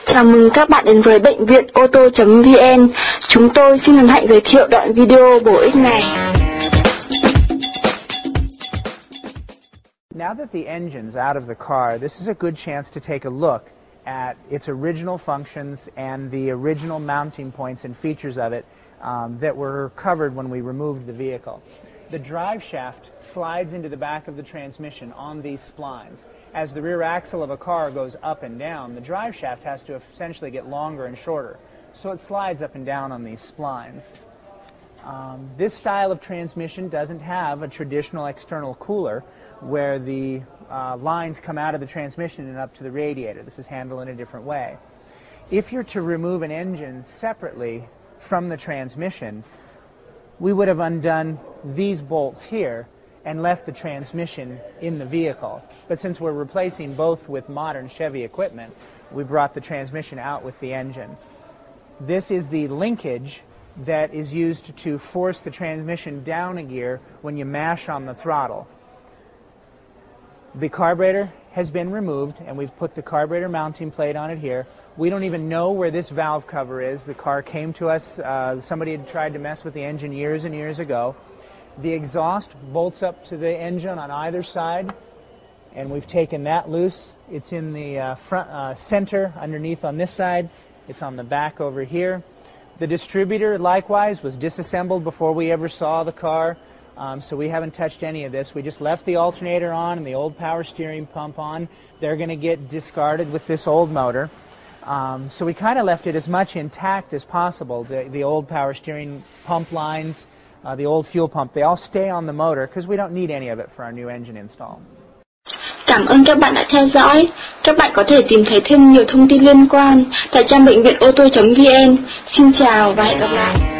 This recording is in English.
Chào mừng các bạn đến với bệnh viện ô tô.vn. Chúng tôi xin hân hạnh giới thiệu đoạn video bổ ích này. Now that the engine's out of the car, this is a good chance to take a look at its original functions and the original mounting points and features of it that were covered when we removed the vehicle. The drive shaft slides into the back of the transmission on these splines. As the rear axle of a car goes up and down, the drive shaft has to essentially get longer and shorter. So it slides up and down on these splines. This style of transmission doesn't have a traditional external cooler where the lines come out of the transmission and up to the radiator. This is handled in a different way. If you're to remove an engine separately from the transmission, we would have undone these bolts here and left the transmission in the vehicle. But since we're replacing both with modern Chevy equipment, we brought the transmission out with the engine. This is the linkage that is used to force the transmission down a gear when you mash on the throttle. The carburetor has been removed, and we've put the carburetor mounting plate on it here. We don't even know where this valve cover is. The car came to us, somebody had tried to mess with the engine years and years ago. The exhaust bolts up to the engine on either side, and we've taken that loose. It's in the front center underneath on this side. It's on the back over here. The distributor, likewise, was disassembled before we ever saw the car, so we haven't touched any of this. We just left the alternator on and the old power steering pump on. They're going to get discarded with this old motor. So we kind of left it as much intact as possible. The old power steering pump lines, the old fuel pump, they all stay on the motor because we don't need any of it for our new engine install. Cảm ơn các bạn đã theo dõi. Các bạn có thể tìm thấy thêm nhiều thông tin liên quan tại trang bệnh viện ô tô.vn. Xin chào và hẹn gặp lại.